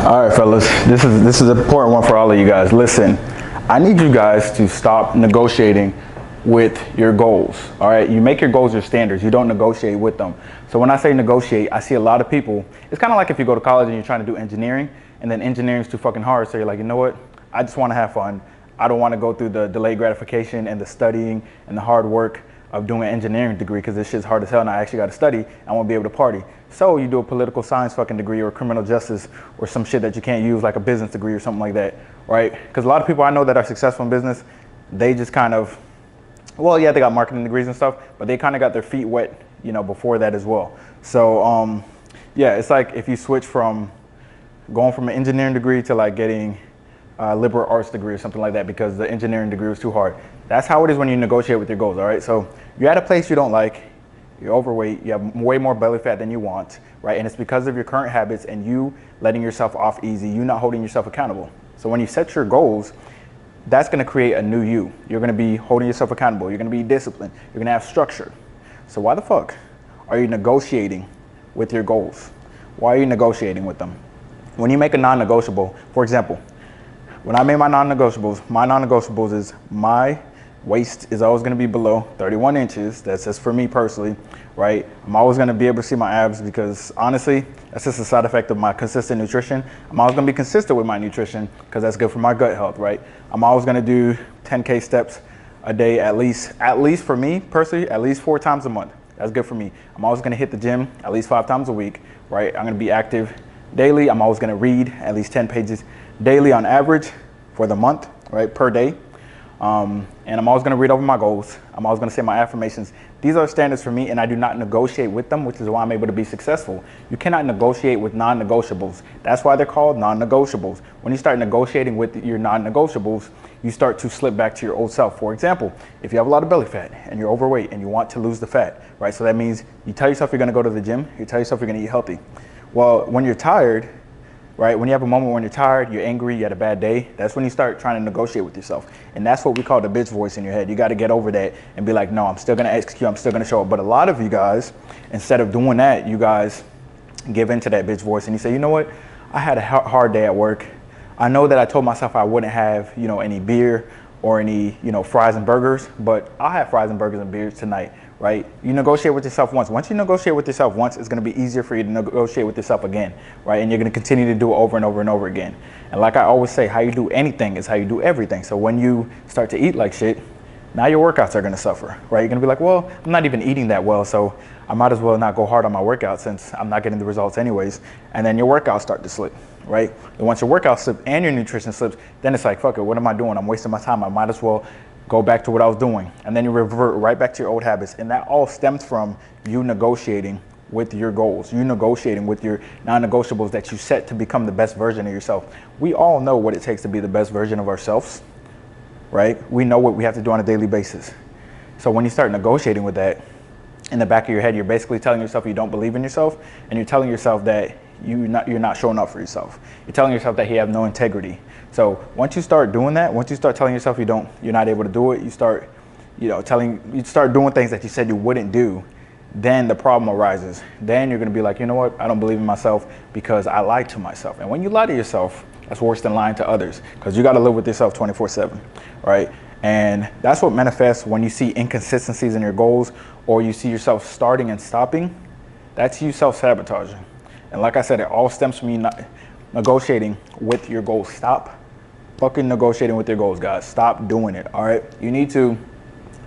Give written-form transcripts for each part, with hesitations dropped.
All right, fellas, this is an important one for all of you guys. Listen, I need you guys to stop negotiating with your goals. All right, you make your goals your standards. You don't negotiate with them. So when I say negotiate, I see a lot of people. It's kind of like if you go to college and you're trying to do engineering, and then engineering's too fucking hard. So you're like, you know what? I just want to have fun. I don't want to go through the delayed gratification and the studying and the hard work of doing an engineering degree because this shit's hard as hell and I actually got to study. I won't be able to party. So you do a political science fucking degree or criminal justice or some shit that you can't use, like a business degree or something like that, right? Because a lot of people I know that are successful in business, they just kind of, well, yeah, they got marketing degrees and stuff, but they kind of got their feet wet, you know, before that as well. So yeah, it's like if you switch from going from an engineering degree to like getting a liberal arts degree or something like that because the engineering degree was too hard. That's how it is when you negotiate with your goals, all right? So you're at a place you don't like, you're overweight, you have way more belly fat than you want, right? And it's because of your current habits and you letting yourself off easy, you not holding yourself accountable. So when you set your goals, that's gonna create a new you. You're gonna be holding yourself accountable, you're gonna be disciplined, you're gonna have structure. So why the fuck are you negotiating with your goals? Why are you negotiating with them? When you make a non-negotiable, for example, when I made my non-negotiables is my waist is always gonna be below 31 inches. That's just for me personally, right? I'm always gonna be able to see my abs because honestly, that's just a side effect of my consistent nutrition. I'm always gonna be consistent with my nutrition because that's good for my gut health, right? I'm always gonna do 10K steps a day at least for me personally, at least 4 times a month. That's good for me. I'm always gonna hit the gym at least 5 times a week, right? I'm gonna be active daily. I'm always gonna read at least 10 pages daily on average for the month, right, per day. And I'm always gonna read over my goals. I'm always gonna say my affirmations. These are standards for me and I do not negotiate with them, which is why I'm able to be successful. You cannot negotiate with non-negotiables. That's why they're called non-negotiables. When you start negotiating with your non-negotiables, you start to slip back to your old self. For example, if you have a lot of belly fat and you're overweight and you want to lose the fat, right? So that means you tell yourself you're gonna go to the gym, you tell yourself you're gonna eat healthy. Well, when you're tired, right? When you have a moment when you're tired, you're angry, you had a bad day, that's when you start trying to negotiate with yourself. And that's what we call the bitch voice in your head. You got to get over that and be like, no, I'm still going to execute, I'm still going to show up. But a lot of you guys, instead of doing that, you guys give into that bitch voice and you say, you know what? I had a hard day at work. I know that I told myself I wouldn't have, you know, any beer or any, you know, fries and burgers, but I'll have fries and burgers and beers tonight, right? You negotiate with yourself once. Once you negotiate with yourself once, it's going to be easier for you to negotiate with yourself again, right? And you're going to continue to do it over and over and over again. And like I always say, how you do anything is how you do everything. So when you start to eat like shit, now your workouts are going to suffer, right? You're going to be like, well, I'm not even eating that well, so I might as well not go hard on my workout since I'm not getting the results anyways. And then your workouts start to slip, right? And once your workout slips and your nutrition slips, then it's like, fuck it, what am I doing? I'm wasting my time. I might as well go back to what I was doing. And then you revert right back to your old habits. And that all stems from you negotiating with your goals. You negotiating with your non-negotiables that you set to become the best version of yourself. We all know what it takes to be the best version of ourselves, right? We know what we have to do on a daily basis. So when you start negotiating with that, in the back of your head, you're basically telling yourself you don't believe in yourself, and you're telling yourself that you're not showing up for yourself. You're telling yourself that you have no integrity. So once you start doing that, once you start telling yourself you're not able to do it, you start doing things that you said you wouldn't do, then the problem arises. Then you're gonna be like, you know what? I don't believe in myself because I lied to myself. And when you lie to yourself, that's worse than lying to others because you got to live with yourself 24/7, right? And that's what manifests when you see inconsistencies in your goals or you see yourself starting and stopping. That's you self-sabotaging. And like I said, it all stems from you not negotiating with your goals. Stop fucking negotiating with your goals, guys. Stop doing it, all right? You need to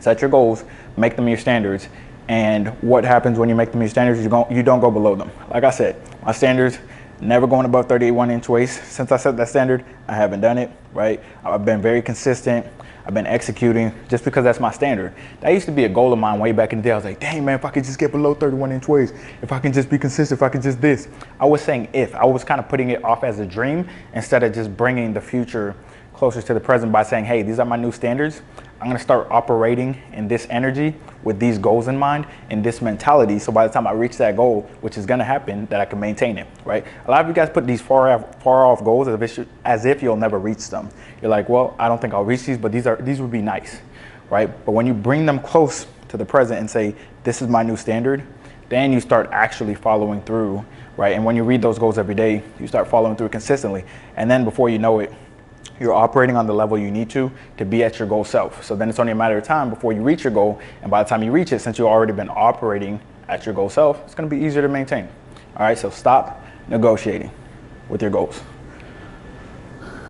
set your goals, make them your standards. And what happens when you make them your standards, you don't go below them. Like I said, my standards, never going above 31-inch waist. Since I set that standard, I haven't done it, right? I've been very consistent. I've been executing just because that's my standard. That used to be a goal of mine way back in the day. I was like, dang, man, if I could just get below 31-inch waist, if I can just be consistent, if I can just this. I was saying if. I was kind of putting it off as a dream instead of just bringing the future closer to the present by saying, hey, these are my new standards. I'm going to start operating in this energy with these goals in mind and this mentality. So by the time I reach that goal, which is going to happen, that I can maintain it, right? A lot of you guys put these far off goals as if you'll never reach them. You're like, well, I don't think I'll reach these, but these would be nice, right? But when you bring them close to the present and say, this is my new standard, then you start actually following through right? And when you read those goals every day, you start following through consistently. And then before you know it, you're operating on the level you need to be at your goal self. So then it's only a matter of time before you reach your goal. And by the time you reach it, since you've already been operating at your goal self, it's going to be easier to maintain. All right, so stop negotiating with your goals.